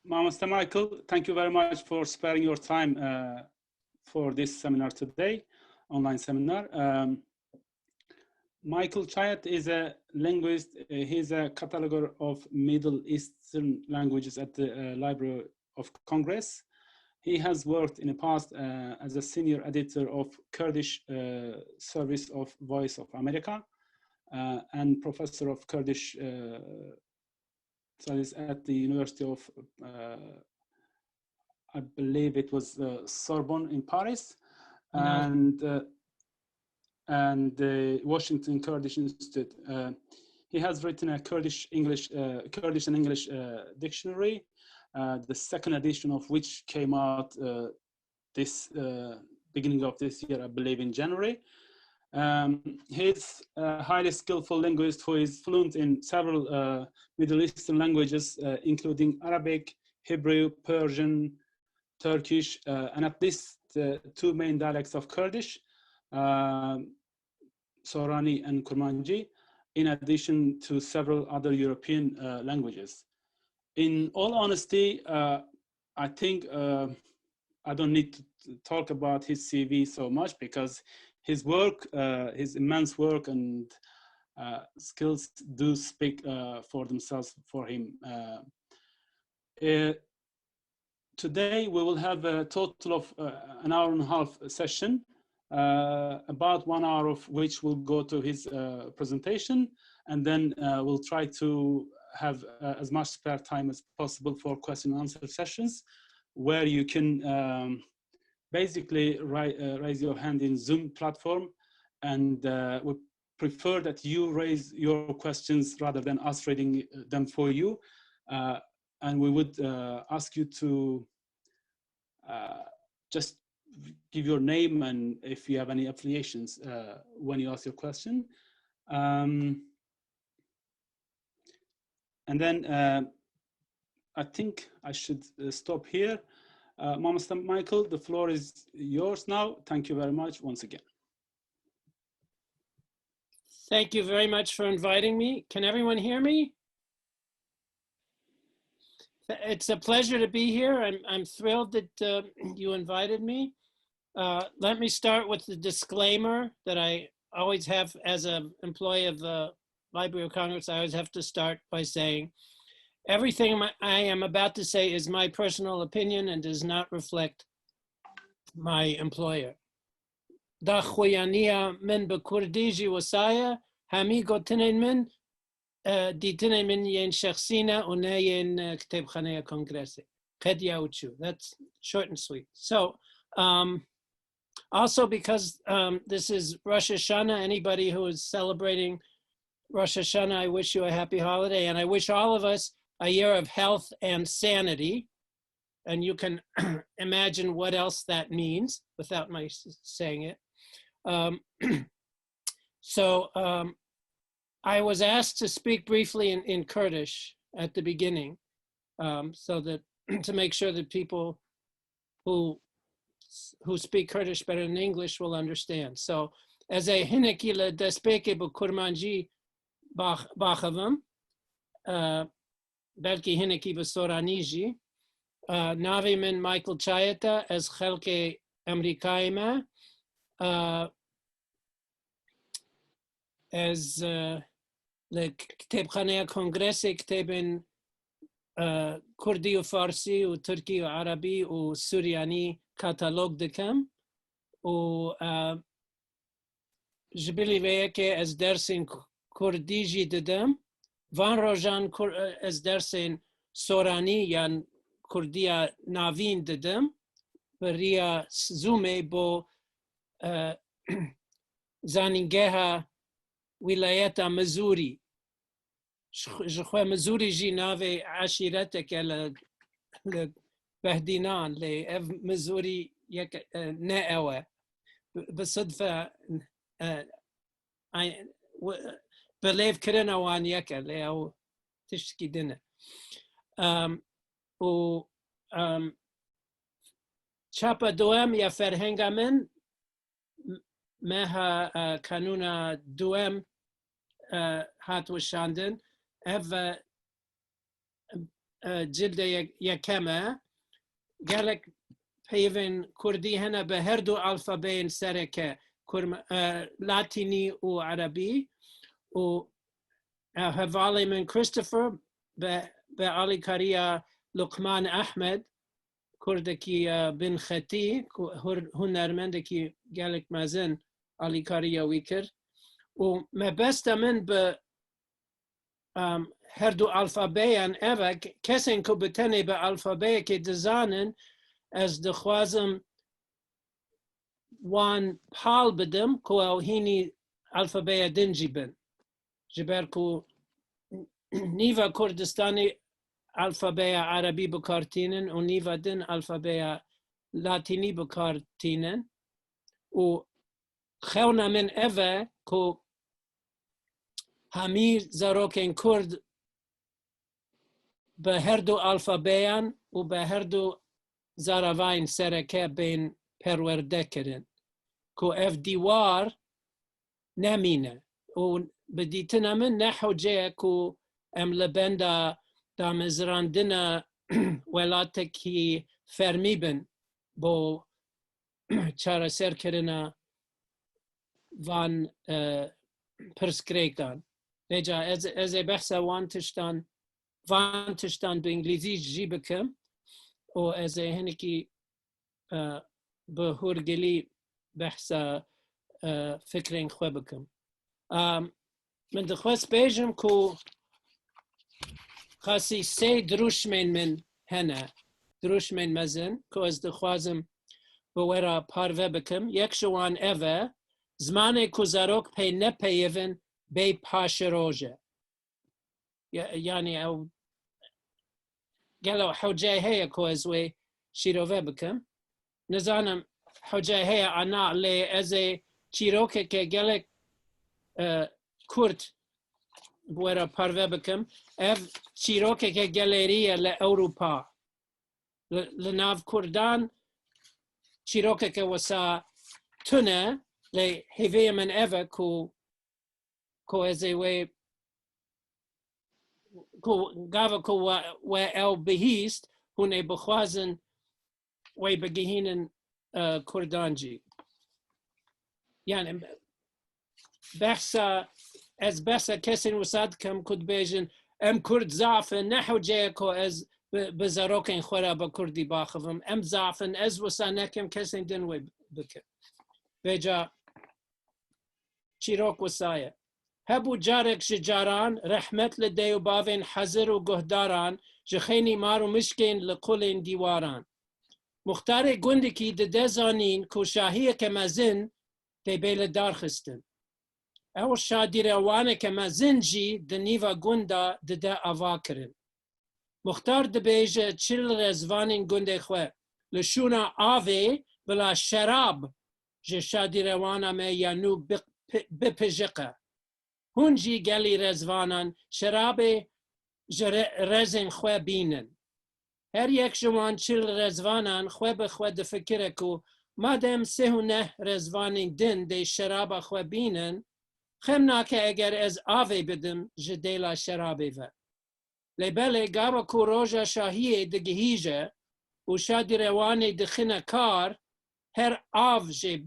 Mr. Michael, thank you very much for sparing your time for this seminar today, online seminar. Michael Chyet is a linguist. He's a cataloger of Middle Eastern languages at the Library of Congress. He has worked in the past as a senior editor of Kurdish Service of Voice of America and professor of Kurdish studies at the University of, I believe it was Sorbonne in Paris, and the Washington Kurdish Institute. He has written a Kurdish and English dictionary, the second edition of which came out this beginning of this year, I believe in January. He's a highly skillful linguist who is fluent in several Middle Eastern languages, including Arabic, Hebrew, Persian, Turkish, and at least two main dialects of Kurdish, Sorani and Kurmanji, in addition to several other European languages. In all honesty, I think I don't need to talk about his CV so much because his work, his immense work and skills do speak for themselves for him. Today we will have a total of an hour and a half session, about 1 hour of which will go to his presentation, and then we'll try to have as much spare time as possible for question and answer sessions, where you can basically raise your hand in Zoom platform, and we prefer that you raise your questions rather than us reading them for you. And we would ask you to just give your name and if you have any affiliations when you ask your question. And then I think I should stop here. Mr. Michael, the floor is yours now. Thank you very much once again. Thank you very much for inviting me. Can everyone hear me? It's a pleasure to be here. I'm thrilled that you invited me. Let me start with the disclaimer that I always have as an employee of the Library of Congress. I always have to start by saying, everything I am about to say is my personal opinion and does not reflect my employer. Da khoyania min be Kurdiji wasaya hami gotinen min ditinen min yen shakhsina una yen kitabkhane kongress. That's short and sweet. So also because this is Rosh Hashanah, anybody who is celebrating Rosh Hashanah, I wish you a happy holiday, and I wish all of us a year of health and sanity. And you can imagine what else that means without my saying it. I was asked to speak briefly in Kurdish at the beginning, so that to make sure that people who speak Kurdish better than English will understand. So as a hinekila despeke bu Kurmanji bakhavam, belki hineki bu Soraniji, Navi min Michael Chyet as Khalke Amerikaima, as the Kitabkhane Congress Kitabin Kurdi u Farsi u Turki u Arabi u Suryani katalog dikam u jbili veke as dersin Kurdiji didam van rojan as dersin Sorani yan Kurdiya navin dedim veria zume bo zaningeha wilayeta Missouri. Jkhwa Missouri ji nave ashiratek le bahdinan le ev Missouri yek ne'ewe بصدفة بليف كرنا وان يكا le او تشكي دنا و چاپا دوام یا فرهنگ من مها کانونا دوام هات وشاندن اف جلد یکمه گلک پیوین کردی هنه به هر دو الفابین سرکه لاتینی و عربی و حوالی من کریستوفر به آلی کاریا لقمان احمد کردکی بن خطی هنرمندکی گلک مزن آلی کاریا ویکر و مبست من به هر دو الفابین اوه کسین که بتنی به الفابی که دزانن از دخوازم وان پال بدم که او هینی الفابی دنجی بن جبر که نیوه کردستانی الفابی عربی بکارتینن و نیوه دن الفابی لاتینی بکارتینن و خونه من اوه که همی زاروکن کرد به هر دو الفابیان و به هر دو زاروین سرکه بین پرورده کردن که اف دیوار نمینه و بدیتنا من نحو جه که ام لبنده دا مزراندنا ولاتکی فرمی بن با چاره سر کردن وان پرسکریکتان نجا از بحثا وان تشتان به انگلیزی جی بکم و از هنکی به هرگلی بحثا فکرین خواه بکم من دخواست بیجم که خاصی سه دروشمن من هنه دروشمن مزن که از دخوازم به ورا پاروه بکم یک شوان اوه زمان که زاروک پی نپیون بی پاش روژه یعنی او گلو حوجه هیا که از وی شیروه بکم نزانم حوجه هیا انا لی از چیروکه که گلک کرد بورا پاروه بکم اف چیروکه که گلریه لأوروپا لناف کردان چیروکه که وسا تونه لی هیوی من اوه کو از وی کو گاوا کو و او بهیست هونه بخوازن وی بگهینن کردانجی یعنی بحثا از بحثا کسی وساد کم کد بیجن ام کرد زعفن نحو جه کو از بزاروکن خورا با کردی باخفم ام زعفن از وسا نکم کسی دن وی بکن بیجا چیروک وسایه هبو جارك جاران رحمت لدي وبافين حزر وقهداران جخيني مارو مشكين لقولين ديواران مختار قندكي دزانين كو شاهية كمازن دي بيل دار خستن او شادي روانه كمازن جي دنيفا قندا ددا افاكرن مختار دبيجة تشل رزوانين قندي خواه لشونا آوي بلا شراب جي شادي روانه ما يانو بپجقه هنجی گلی رزوانان شراب رزن خواه بینن هر یک جوان چل رزوانان خواه به خواه دفکره که مادم سه و نه رزوانین دن دی شراب خواه بینن خمنا که اگر از آوه بدم جدیلا شرابه و لیبله گاوا که روژا شاهیه دگهیجه و شادی روانه دخینه کار هر آو جه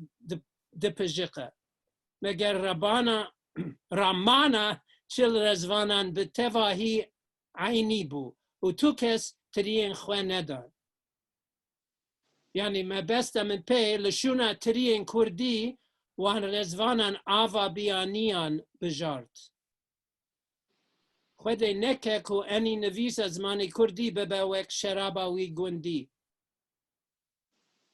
دپجقه مگر رامانا چل رزوانان به تواهی عینی بو و تو کس ترین خواه ندان یعنی ما بسته من پی لشونه ترین کردی وان رزوانان آوا بیانیان بجارد خود نکه که انی نویس از زمان کردی بباوک شراباوی گندی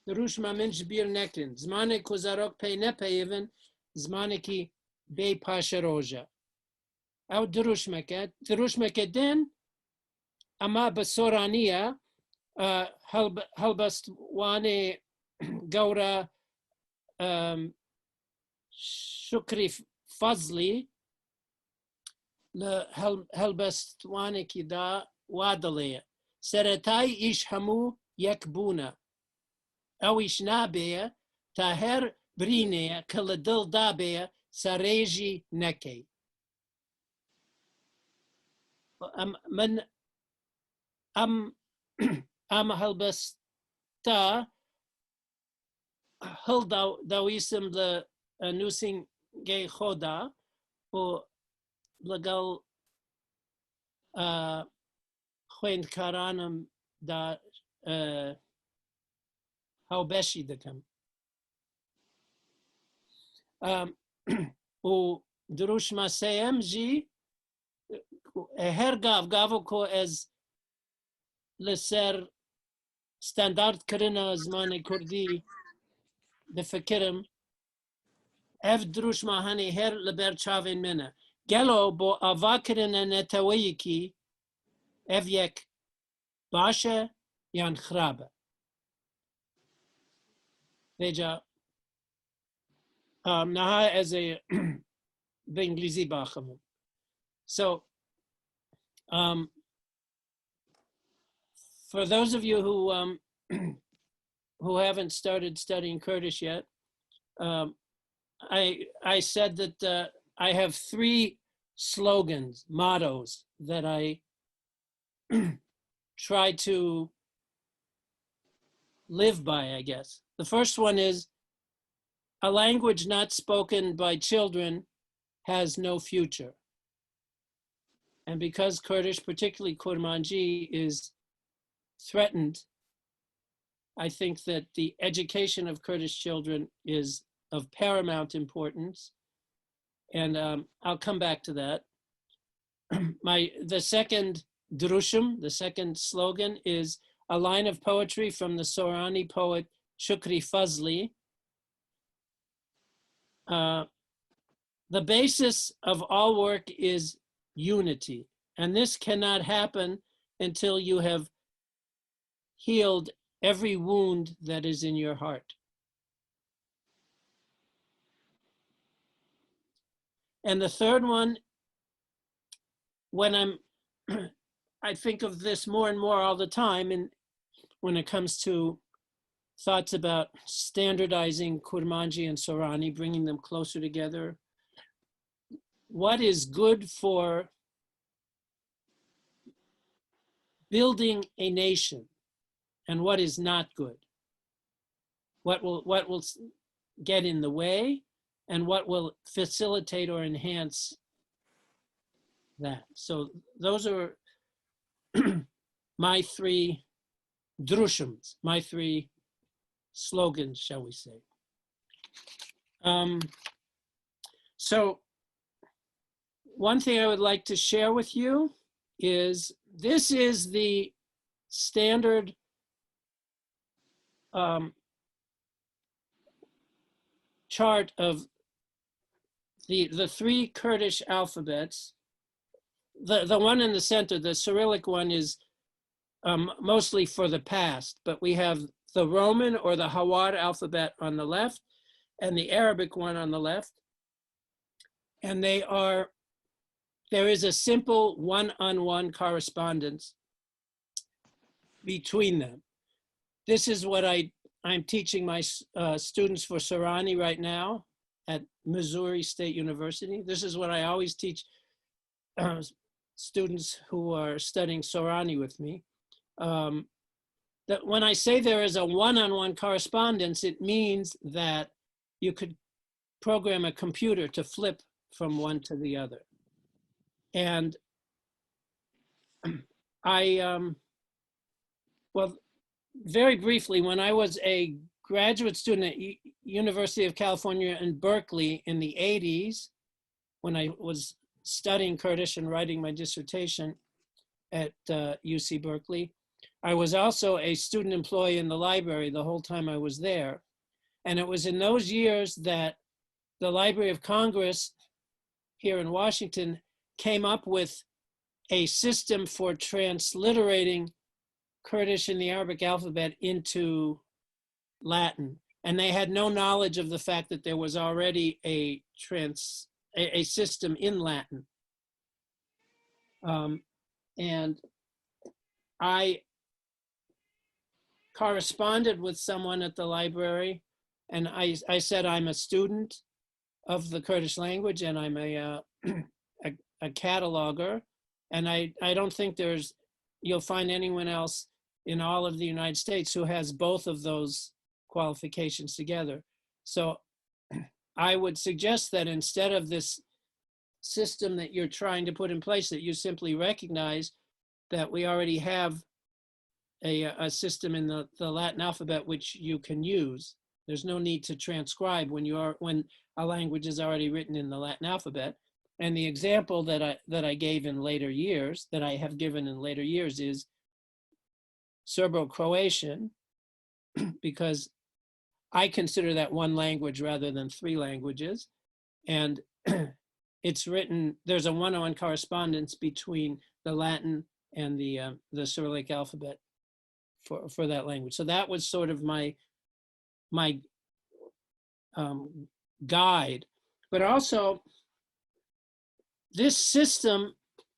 دروش ما منش بیر نکن زمان که زاروک پی نپیون زمان که بی پاش روژه او دروش مکه دن اما بسورانیه هلبست وانه گورا شکری فضلی هلبست وانه که دا وادلیه سرطای ایش همو یک بونه او ایش نابیه تا هر برینه کل دل دابیه سريجي نكي من am halbasta hul dawisim the nusing gay khoda o legal khwend karanam da how beshi dekam o drush masayem ji her gavo ko as leser standard karina zmane kurdi بفكرم اف دروش ماهاني هر لبر چاوین منه گلو با آواکرن نتویکی اف یک باشه یان خرابه بجا نها از به انگلیسی باخمون. So for those of you who haven't started studying Kurdish yet, I said that I have 3 slogans, mottos that I try to live by, I guess. The first one is, a language not spoken by children has no future. And because Kurdish, particularly Kurmanji, is threatened, I think that the education of Kurdish children is of paramount importance. And I'll come back to that. The second drushim, the second slogan, is a line of poetry from the Sorani poet Shukri Fazli. The basis of all work is unity, and this cannot happen until you have healed every wound that is in your heart. And the third one, when I think of this more and more all the time, and when it comes to thoughts about standardizing Kurmanji and Sorani, bringing them closer together. What is good for building a nation, and what is not good? What will get in the way, and what will facilitate or enhance that? So those are my 3 drushims, my 3 slogans, shall we say. So one thing I would like to share with you is, this is the standard chart of the 3 Kurdish alphabets. The one in the center, the Cyrillic one, is mostly for the past, but we have the Roman or the Hawar alphabet on the left and the Arabic one on the left. And there is a simple one-on-one correspondence between them. This is what I'm teaching my students for Sorani right now at Missouri State University. This is what I always teach students who are studying Sorani with me. That when I say there is a one-on-one correspondence, it means that you could program a computer to flip from one to the other. And well, very briefly, when I was a graduate student at University of California in Berkeley in the 80s, when I was studying Kurdish and writing my dissertation at UC Berkeley, I was also a student employee in the library the whole time I was there. And it was in those years that the Library of Congress here in Washington came up with a system for transliterating Kurdish and the Arabic alphabet into Latin. And they had no knowledge of the fact that there was already a system in Latin. And I corresponded with someone at the library, and I said, I'm a student of the Kurdish language, and I'm a cataloger, and I don't think there's you'll find anyone else in all of the United States who has both of those qualifications together. So I would suggest that instead of this system that you're trying to put in place, that you simply recognize that we already have a system in the Latin alphabet which you can use. There's no need to transcribe when a language is already written in the Latin alphabet. And the example that I gave in later years, that I have given in later years, is Serbo-Croatian, because I consider that one language rather than three languages. And it's written, there's a one-on-one correspondence between the Latin and the Cyrillic alphabet for that language. So that was sort of my guide. But also, this system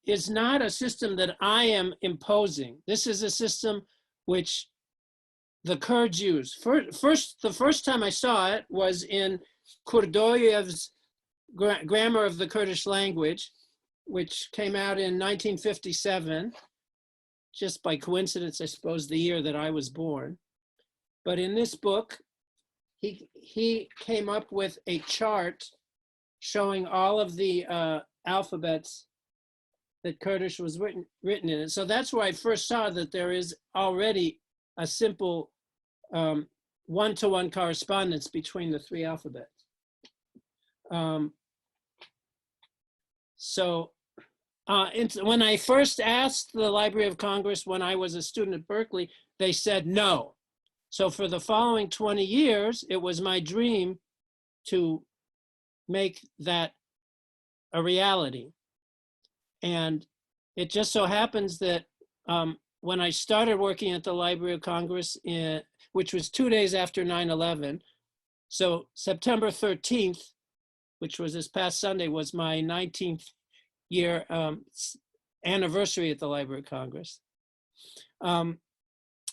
is not a system that I am imposing. This is a system which the Kurds use. The first time I saw it was in Kurdoyev's Grammar of the Kurdish Language, which came out in 1957, just by coincidence, I suppose, the year that I was born. But in this book, he came up with a chart showing all of the alphabets that Kurdish was written in it. So that's where I first saw that there is already a simple one-to-one correspondence between the three alphabets. When I first asked the Library of Congress when I was a student at Berkeley, they said no. So for the following 20 years, it was my dream to make that a reality. And it just so happens that when I started working at the Library of Congress, which was 2 days after 9/11, so September 13th, which was this past Sunday, was my 19th year anniversary at the Library of Congress.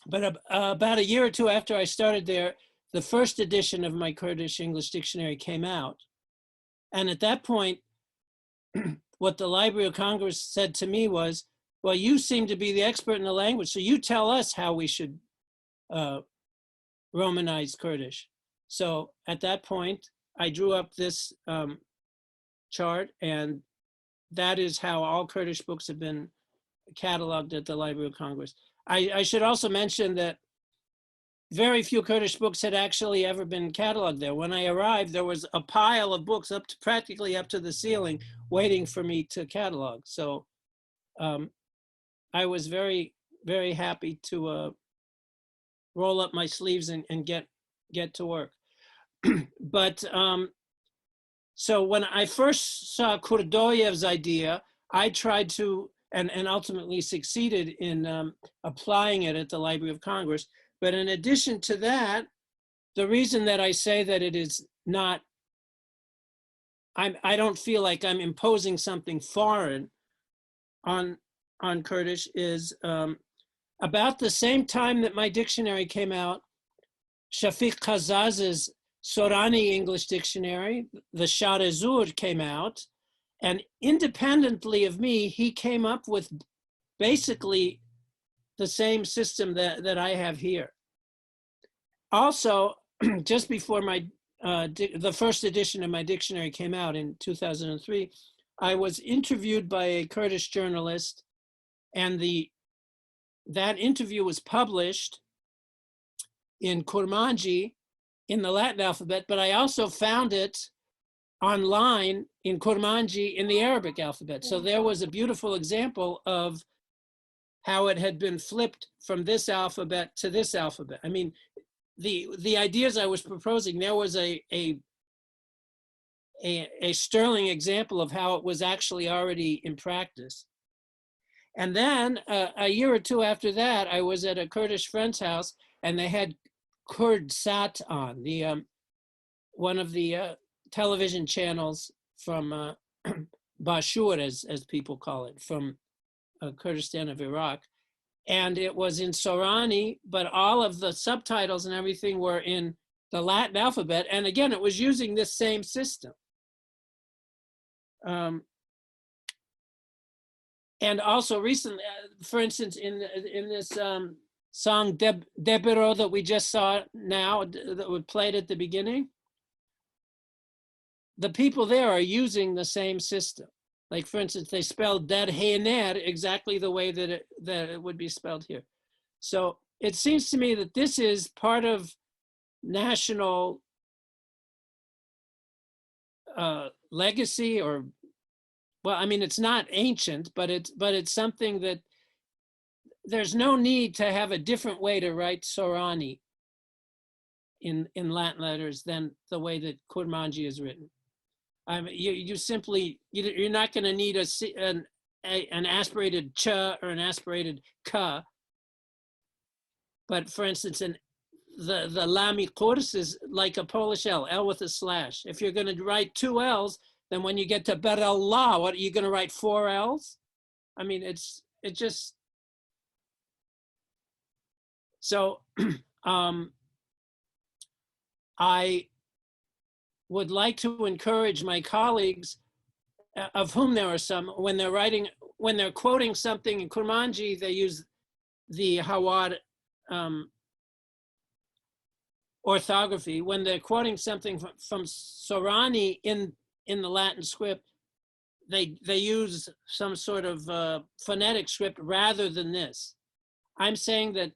But about a year or two after I started there, the first edition of my Kurdish English dictionary came out. And at that point, what the Library of Congress said to me was, well, you seem to be the expert in the language, so you tell us how we should Romanize Kurdish. So at that point, I drew up this chart, and that is how all Kurdish books have been cataloged at the Library of Congress. I should also mention that very few Kurdish books had actually ever been cataloged there. When I arrived, there was a pile of books practically up to the ceiling waiting for me to catalog. So I was very, very happy to roll up my sleeves and get to work. But so when I first saw Kurdoyev's idea, I tried to, and ultimately succeeded in applying it at the Library of Congress. But in addition to that, the reason that I say that it is not, I don't feel like I'm imposing something foreign on Kurdish is about the same time that my dictionary came out, Shafiq Kazaz's Sorani English Dictionary, the Shah-Rezur, came out, and independently of me, he came up with basically the same system that I have here. Also, just before the first edition of my dictionary came out in 2003, I was interviewed by a Kurdish journalist, and that interview was published in Kurmanji in the Latin alphabet, but I also found it online in Kurmanji in the Arabic alphabet. So there was a beautiful example of how it had been flipped from this alphabet to this alphabet. I mean, the ideas I was proposing, there was a sterling example of how it was actually already in practice. And then a year or two after that, I was at a Kurdish friend's house, and they had Kurd-Sat on, one of the television channels from Bashur, as people call it, from Kurdistan of Iraq. And it was in Sorani, but all of the subtitles and everything were in the Latin alphabet. And again, it was using this same system. And also recently, for instance, in this song Debero that we just saw now, that we played at the beginning, the people there are using the same system. Like, for instance, they spelled Derhener exactly the way that it would be spelled here. So it seems to me that this is part of national legacy, or, well, I mean, it's not ancient, but it's something that there's no need to have a different way to write Sorani in Latin letters than the way that Kurmanji is written. I mean, you simply, you're not going to need an aspirated ch or an aspirated ka. But for instance, the lami kurs is like a Polish L with a slash. If you're going to write 2 L's, then when you get to Berallah, what are you going to write 4 L's? I mean, it just, so I would like to encourage my colleagues, of whom there are some, when they're quoting something in Kurmanji, they use the Hawad orthography. When they're quoting something from Sorani in the Latin script, they use some sort of phonetic script rather than this. I'm saying that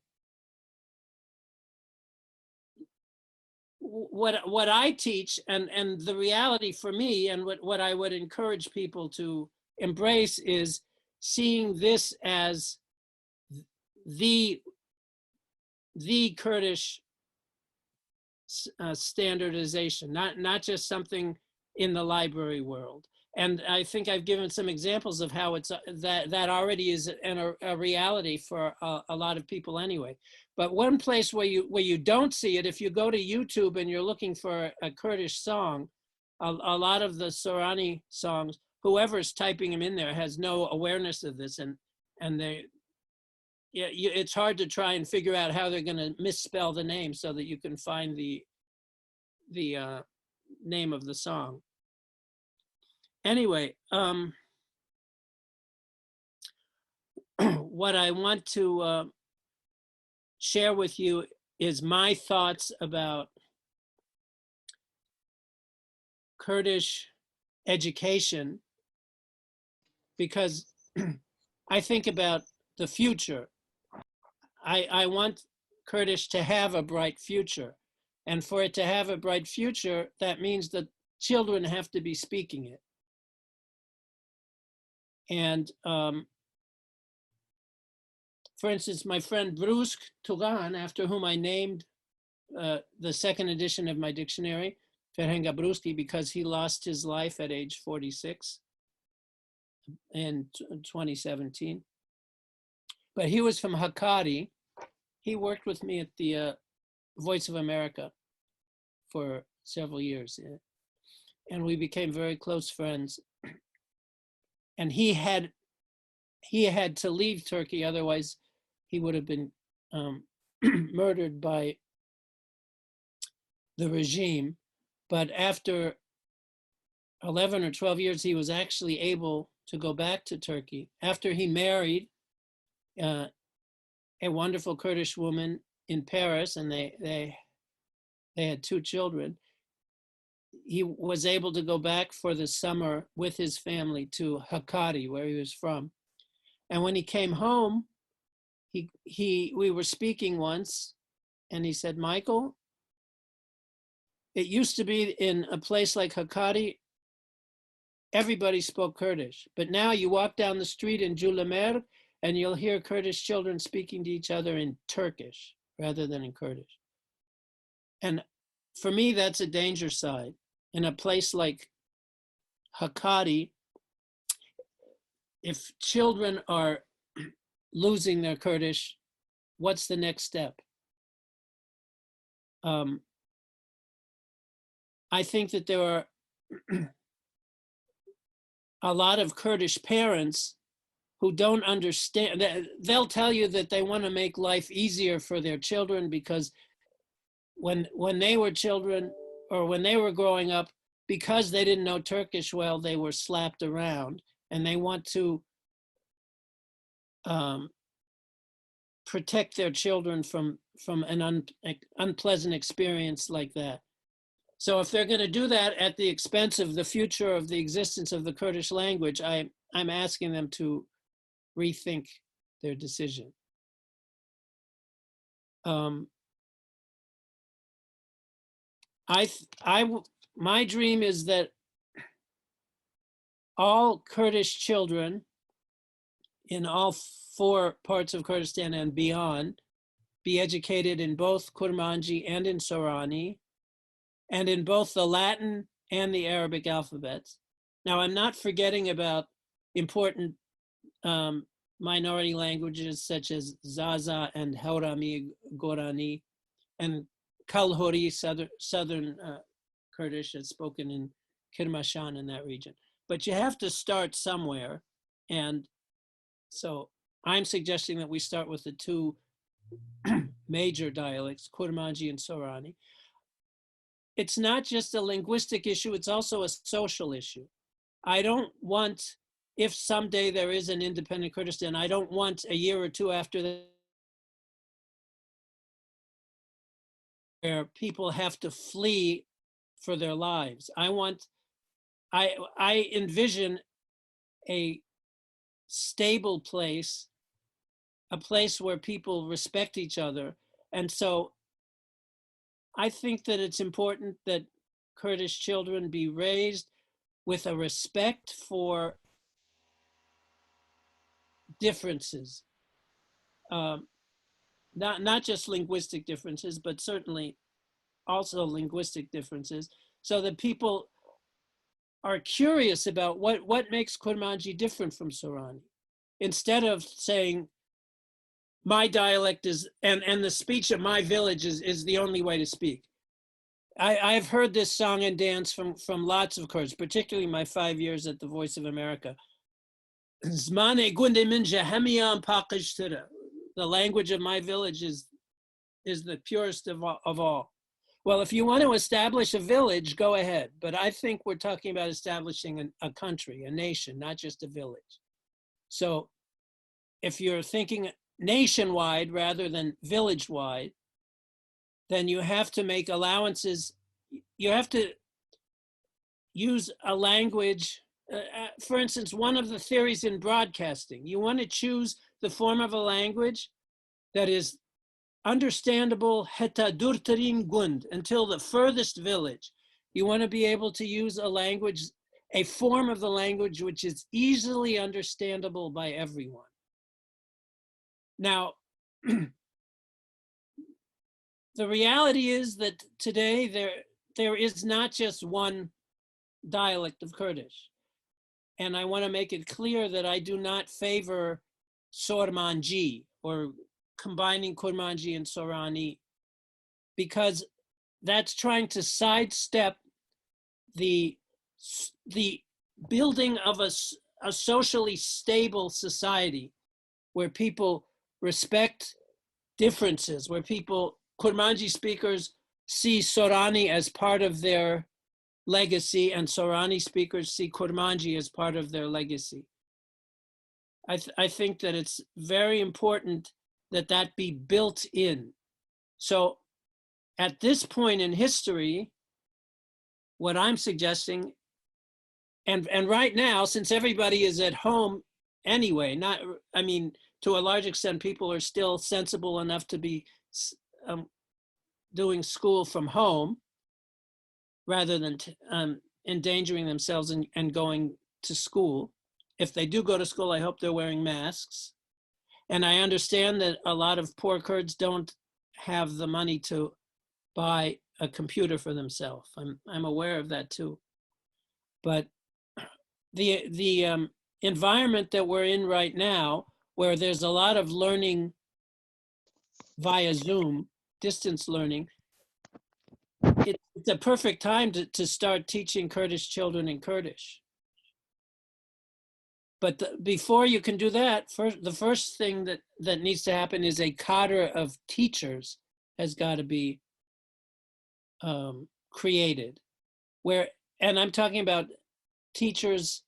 what I teach, and the reality for me, and what I would encourage people to embrace, is seeing this as the Kurdish standardization, not just something in the library world. And I think I've given some examples of how it's that already is a reality for a lot of people anyway. But one place where you don't see it, if you go to YouTube and you're looking for a Kurdish song, a lot of the Sorani songs, whoever's typing them in there has no awareness of this, and it's hard to try and figure out how they're going to misspell the name so that you can find the name of the song. Anyway, what I want to share with you is my thoughts about Kurdish education, because I think about the future. I want Kurdish to have a bright future. And for it to have a bright future, that means that children have to be speaking it. And for instance, my friend Bruce Tugan, after whom I named the second edition of my dictionary, Ferhen Gabruski, because he lost his life at age 46 in 2017. But he was from Hakkari. He worked with me at the Voice of America for several years. And we became very close friends. And he had to leave Turkey, otherwise he would have been murdered by the regime. But after 11 or 12 years, he was actually able to go back to Turkey. After he married a wonderful Kurdish woman in Paris, and they had 2 children, he was able to go back for the summer with his family to Hakkari, where he was from. And when he came home, we were speaking once, and he said, "Michael, it used to be in a place like Hakkari, everybody spoke Kurdish. But now you walk down the street in Julamer, and you'll hear Kurdish children speaking to each other in Turkish rather than in Kurdish." And for me, that's a danger sign. In a place like Hakkari, if children are losing their Kurdish, what's the next step? I think that there are a lot of Kurdish parents who don't understand. They'll tell you that they want to make life easier for their children because when they were children, or when they were growing up, because they didn't know Turkish well, they were slapped around, and they want to protect their children from an unpleasant experience like that. So if they're going to do that at the expense of the future of the existence of the Kurdish language, I'm asking them to rethink their decision. My dream is that all Kurdish children in all 4 parts of Kurdistan and beyond be educated in both Kurmanji and in Sorani, and in both the Latin and the Arabic alphabets. Now, I'm not forgetting about important minority languages such as Zaza and Haurami Gorani, and Kalhori, southern Kurdish, is spoken in Kermashan in that region. But you have to start somewhere. And so I'm suggesting that we start with the 2 major dialects, Kurmanji and Sorani. It's not just a linguistic issue, it's also a social issue. I don't want, if someday there is an independent Kurdistan, I don't want a year or 2 after that where people have to flee for their lives. I envision a stable place, a place where people respect each other. And so I think that it's important that Kurdish children be raised with a respect for differences, not just linguistic differences, but certainly also linguistic differences, so that people are curious about what makes Kurmanji different from Sorani. Instead of saying, my dialect is, and the speech of my village is the only way to speak. I've heard this song and dance from lots of Kurds, particularly my 5 years at the Voice of America. The language of my village is the purest of all. Well, if you want to establish a village, go ahead. But I think we're talking about establishing a country, a nation, not just a village. So if you're thinking nationwide rather than village-wide, then you have to make allowances. You have to use a language. For instance, one of the theories in broadcasting, you want to choose the form of a language that is understandable heta durtarin gund, until the furthest village. You want to be able to use a language, a form of the language which is easily understandable by everyone. Now, the reality is that today there is not just one dialect of Kurdish. And I want to make it clear that I do not favor Sormanji, or combining Kurmanji and Sorani, because that's trying to sidestep the building of a socially stable society where people respect differences, where Kurmanji speakers see Sorani as part of their legacy and Sorani speakers see Kurmanji as part of their legacy. I think that it's very important that that be built in. So at this point in history, what I'm suggesting, and right now, since everybody is at home anyway, to a large extent, people are still sensible enough to be doing school from home rather than endangering themselves and going to school. If they do go to school, I hope they're wearing masks. And I understand that a lot of poor Kurds don't have the money to buy a computer for themselves. I'm aware of that too. But the environment that we're in right now, where there's a lot of learning via Zoom, distance learning, it's a perfect time to start teaching Kurdish children in Kurdish. But before you can do that, the first thing that needs to happen is a cadre of teachers has got to be created. And I'm talking about teachers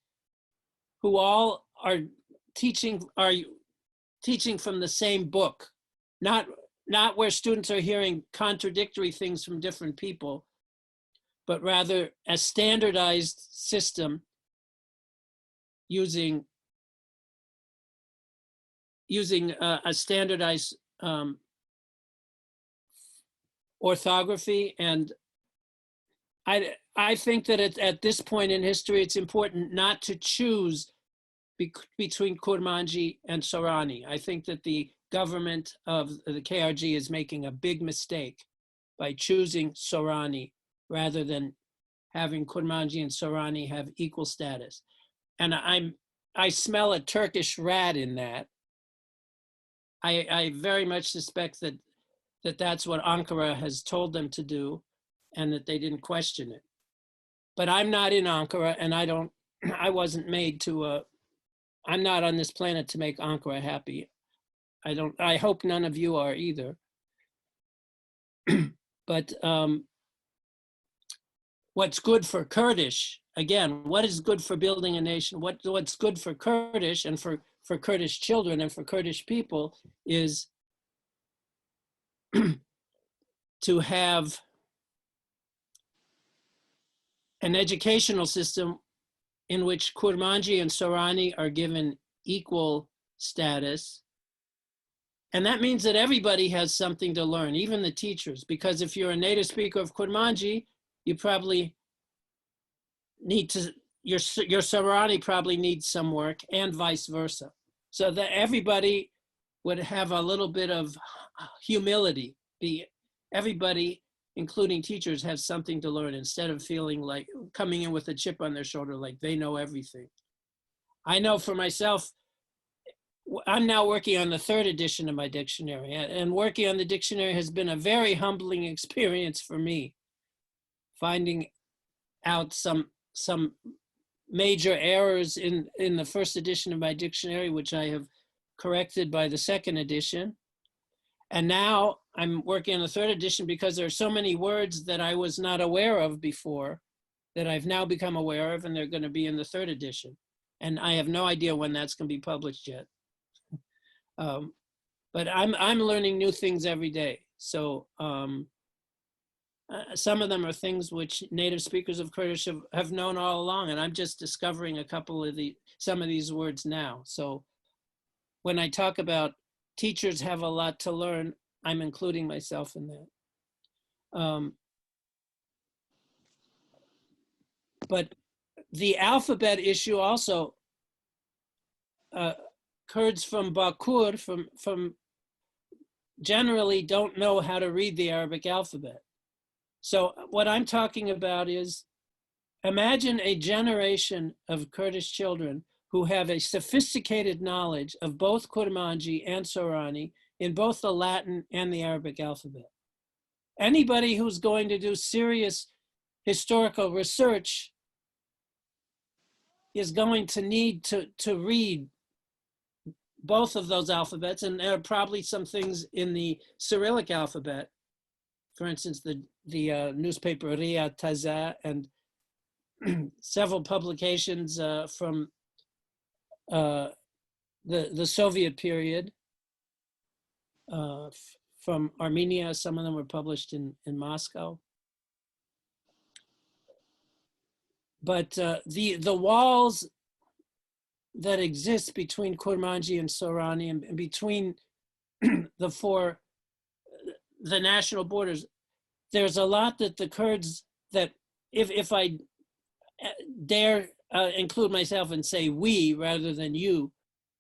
who all are teaching, are teaching from the same book, not where students are hearing contradictory things from different people, but rather a standardized system using a standardized orthography. And I think that at this point in history, it's important not to choose between Kurmanji and Sorani. I think that the government of the KRG is making a big mistake by choosing Sorani rather than having Kurmanji and Sorani have equal status. And I smell a Turkish rat in that. I very much suspect that that's what Ankara has told them to do, and that they didn't question it. But I'm not in Ankara, and I wasn't made to, I'm not on this planet to make Ankara happy. I hope none of you are either. But what's good for Kurdish, again, what is good for building a nation? What's good for Kurdish and for Kurdish children and for Kurdish people is to have an educational system in which Kurmanji and Sorani are given equal status. And that means that everybody has something to learn, even the teachers, because if you're a native speaker of Kurmanji, you probably need to, your Sorani probably needs some work, and vice versa. So that everybody would have a little bit of humility. Everybody, including teachers, have something to learn instead of feeling like coming in with a chip on their shoulder, like they know everything. I know for myself, I'm now working on the 3rd edition of my dictionary, and working on the dictionary has been a very humbling experience for me, finding out some major errors in the 1st edition of my dictionary, which I have corrected by the 2nd edition. And now I'm working on the 3rd edition because there are so many words that I was not aware of before that I've now become aware of, and they're going to be in the 3rd edition. And I have no idea when that's going to be published yet. But I'm learning new things every day. So some of them are things which native speakers of Kurdish have known all along, and I'm just discovering some of these words now. So when I talk about teachers have a lot to learn, I'm including myself in that. But the alphabet issue also, Kurds from Bakur from generally don't know how to read the Arabic alphabet. So what I'm talking about is, imagine a generation of Kurdish children who have a sophisticated knowledge of both Kurmanji and Sorani in both the Latin and the Arabic alphabet. Anybody who's going to do serious historical research is going to need to read both of those alphabets, and there are probably some things in the Cyrillic alphabet, for instance, the newspaper Ria Taza and several publications from the Soviet period, from Armenia. Some of them were published in Moscow. But the walls that exist between Kurmanji and Sorani and between the national borders, there's a lot that the Kurds, that if I dare include myself and say we rather than you,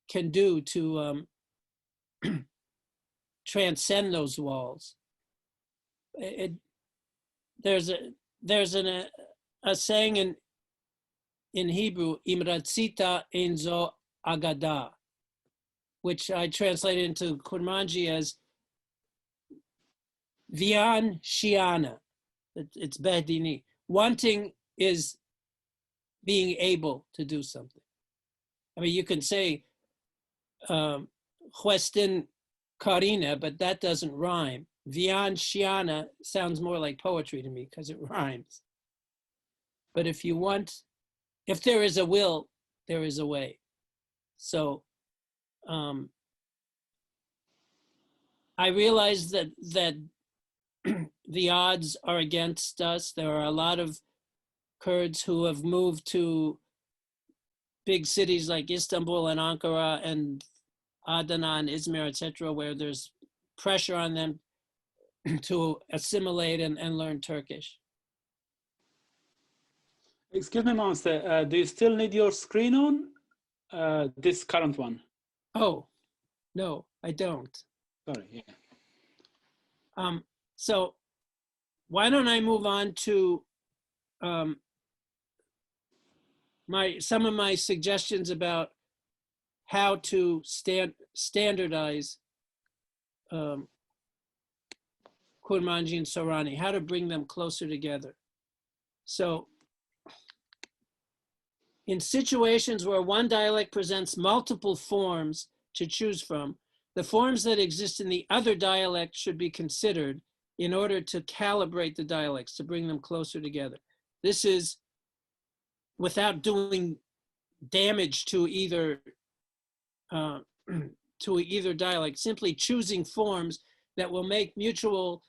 can do to transcend those walls. There's a saying in Hebrew, Imratzita enzo agada, which I translated into Kurmanji as Vian Shiana. It's Behdini. Wanting is being able to do something. I mean, you can say Huestin Karina, but that doesn't rhyme. Vian Shiana sounds more like poetry to me because it rhymes. But if there is a will, there is a way. So I realize that the odds are against us. There are a lot of Kurds who have moved to big cities like Istanbul and Ankara and Adana and Izmir, etc., where there's pressure on them to assimilate and learn Turkish. Excuse me, Master, do you still need your screen on? This current one? Oh, no, I don't. Sorry, yeah. So why don't I move on to some of my suggestions about how to standardize Kurmanji and Sorani, how to bring them closer together. So in situations where one dialect presents multiple forms to choose from, the forms that exist in the other dialect should be considered in order to calibrate the dialects, to bring them closer together. This is without doing damage to either dialect, simply choosing forms that will make mutual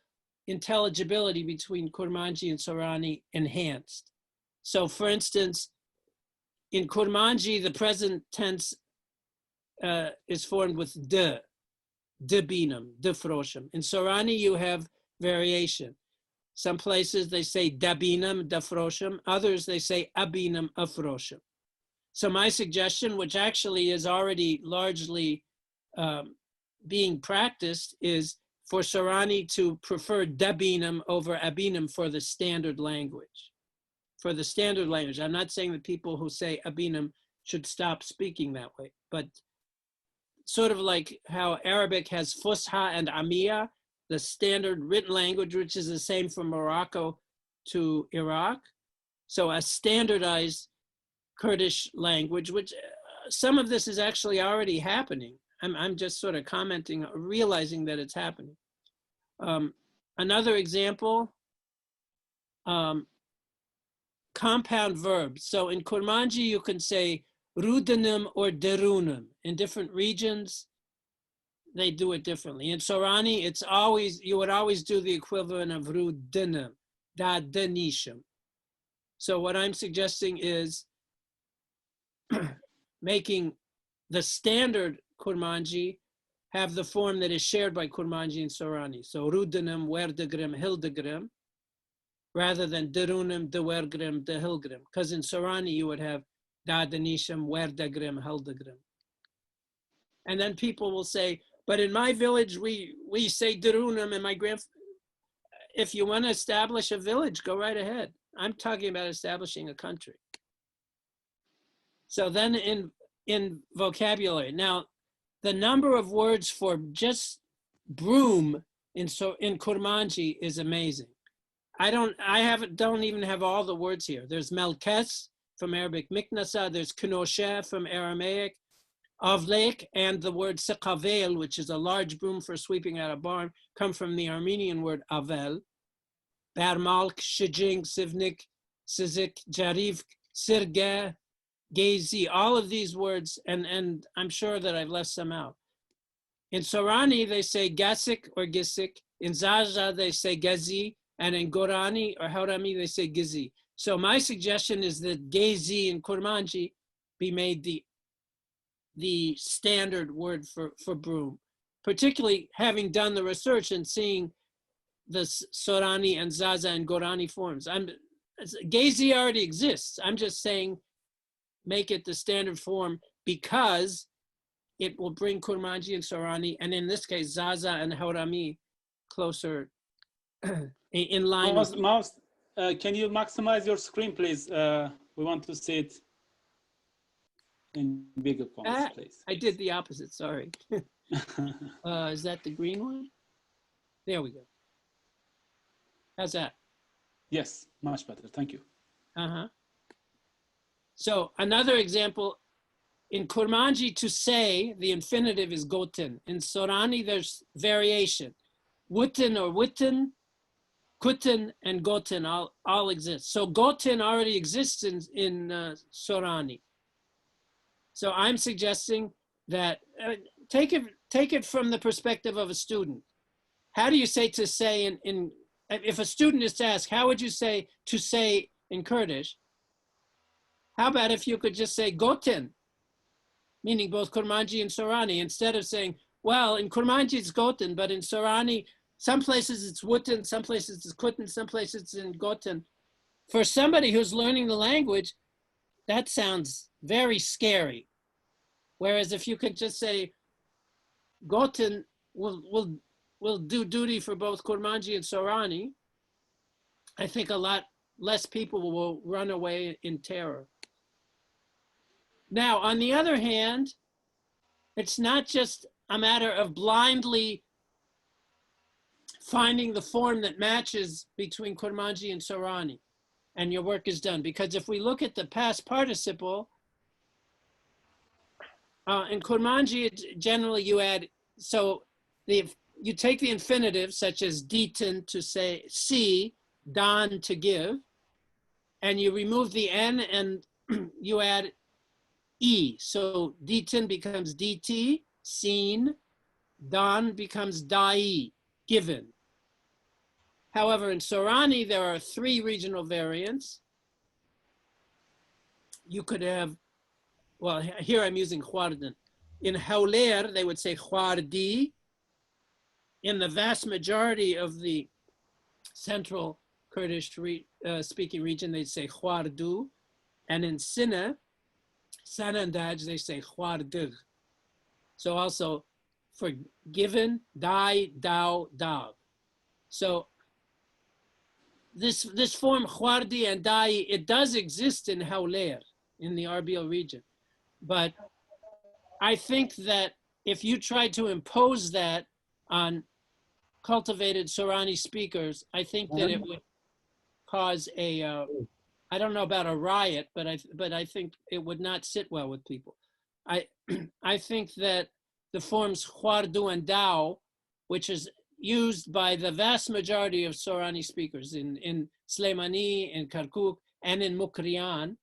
intelligibility between Kurmanji and Sorani enhanced. So for instance, in Kurmanji, the present tense is formed with de binam, de frosham. In Sorani, you have variation. Some places they say dabinam, da frosham. Others they say abinam, afrosham. So my suggestion, which actually is already largely being practiced, is for Sorani to prefer dabinam over abinam for the standard language. For the standard language. I'm not saying that people who say abinam should stop speaking that way, but sort of like how Arabic has Fusha and Amiya, the standard written language, which is the same from Morocco to Iraq. So a standardized Kurdish language, which some of this is actually already happening. I'm just sort of commenting, realizing that it's happening. Another example, compound verbs. So in Kurmanji, you can say rudanim or derunum. In different regions, they do it differently. In Sorani, it's always, you would always do the equivalent of rudanim, da denishim. So what I'm suggesting is making the standard Kurmanji have the form that is shared by Kurmanji and Sorani. So rudanim, werdegrim, hildegrim, rather than derunim, dewergrim, dehilgrim. Because in Sorani, you would have da denishim, werdegrim, hildegrim. And then people will say, but in my village, we say derunim, and my if you want to establish a village, go right ahead. I'm talking about establishing a country. So then in vocabulary, now the number of words for just broom in Kurmanji is amazing. I don't even have all the words here. There's melkes from Arabic miknasa, there's knoshe from Aramaic, avlek, and the word sekavel, which is a large broom for sweeping out a barn, come from the Armenian word avel. Barmalk, shijing, sivnik, sizik, jarivk, sirge, gezi, all of these words, and I'm sure that I've left some out. In Sorani, they say gasik or gisik. In Zaza, they say gezi. And in Gorani or Haurami, they say gizi. So my suggestion is that gezi in Kurmanji be made the standard word for broom, particularly having done the research and seeing the Sorani and Zaza and Gorani forms. Gezi already exists. I'm just saying make it the standard form because it will bring Kurmanji and Sorani, and in this case, Zaza and Haurami closer in line. Mouse, can you maximize your screen, please? We want to see it in bigger fonts, please. I did the opposite, sorry. Is that the green one? There we go. How's that? Yes, much better, thank you. So another example, in Kurmanji, to say, the infinitive is gotin. In Sorani, there's variation. Wutin or witten, kutin, and gotin all exist. So gotin already exists in Sorani. So I'm suggesting that, take it from the perspective of a student. how do you say to say if a student is to ask, how would you say to say in Kurdish? How about if you could just say gotin, meaning both Kurmanji and Sorani, instead of saying, well, in Kurmanji it's gotin, but in Sorani, some places it's wutin, some places it's kutin, some places it's in gotin. For somebody who's learning the language, that sounds very scary. Whereas if you could just say gotin will do duty for both Kurmanji and Sorani, I think a lot less people will run away in terror. Now, on the other hand, it's not just a matter of blindly finding the form that matches between Kurmanji and Sorani, and your work is done. Because if we look at the past participle, in Kurmanji, generally you add, so you take the infinitive, such as ditin to say see, dan to give, and you remove the n and you add e. So ditin becomes dt, seen, dan becomes dai, given. However, in Sorani, there are 3 regional variants. You could have, well, here I'm using khwardan. In Hawler, they would say khwardi. In the vast majority of the central Kurdish speaking region, they'd say khwardu. And in Sina, Sanandaj, they say khwardig. So also for given, dai, dao, dav. So this form khwardi and dai, it does exist in Hawler, in the Arbil region. But I think that if you tried to impose that on cultivated Sorani speakers, I think that it would cause a, I don't know about a riot, but I think it would not sit well with people. I think that the forms khwardu and dao, which is used by the vast majority of Sorani speakers in Sleimani, in Kirkuk, and in Mukrian,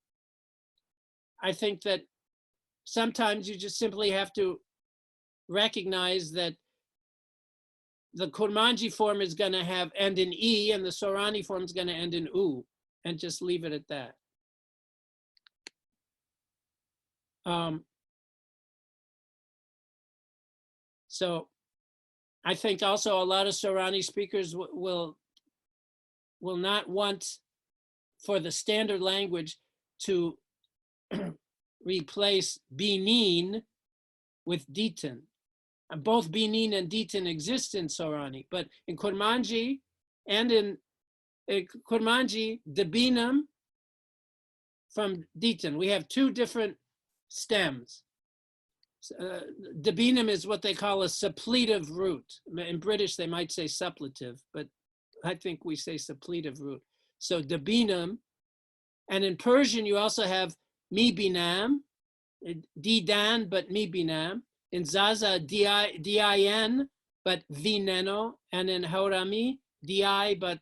I think that sometimes you just simply have to recognize that the Kurmanji form is going to end in E and the Sorani form is going to end in U, and just leave it at that. So I think also a lot of Sorani speakers will not want for the standard language to replace Benin with Ditin. Both Benin and Ditin exist in Sorani, but in Kurmanji and in Kurmanji, Debinam from Ditin, we have 2 different stems. Debinam is what they call a suppletive root. In British, they might say suppletive, but I think we say suppletive root. So Debinam, and in Persian, you also have Mibinam, Didan, but Mibinam. In Zaza, Din, but Vineno, and in Haurami, Di, but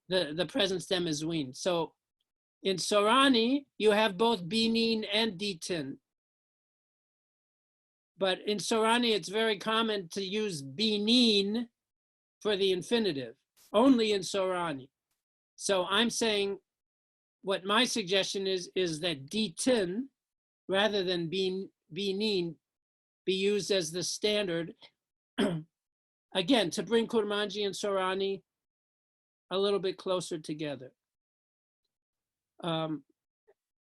the present stem is Ween. So in Sorani, you have both Binin and Ditin. But in Sorani, it's very common to use Binin for the infinitive, only in Sorani. So I'm saying what my suggestion is that Ditin, rather than Binin, be used as the standard, again, to bring Kurmanji and Sorani a little bit closer together. And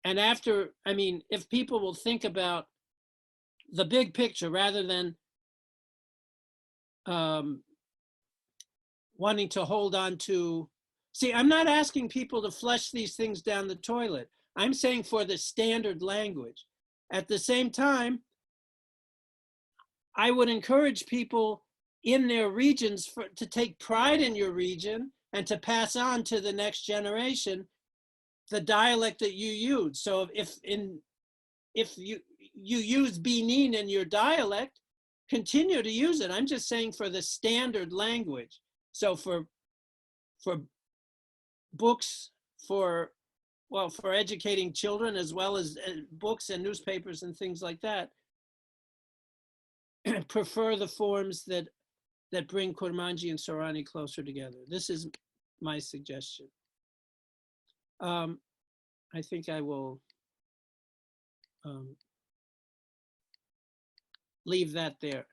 after, I mean, if people will think about the big picture rather than wanting to hold on to, see, I'm not asking people to flush these things down the toilet. I'm saying for the standard language. At the same time, I would encourage people in their regions to take pride in your region and to pass on to the next generation the dialect that you use. So if you use Benin in your dialect, continue to use it. I'm just saying for the standard language. So for books, for educating children, as well as books and newspapers and things like that, prefer the forms that that bring Kurmanji and Sorani closer together. This is my suggestion. I think I will leave that there.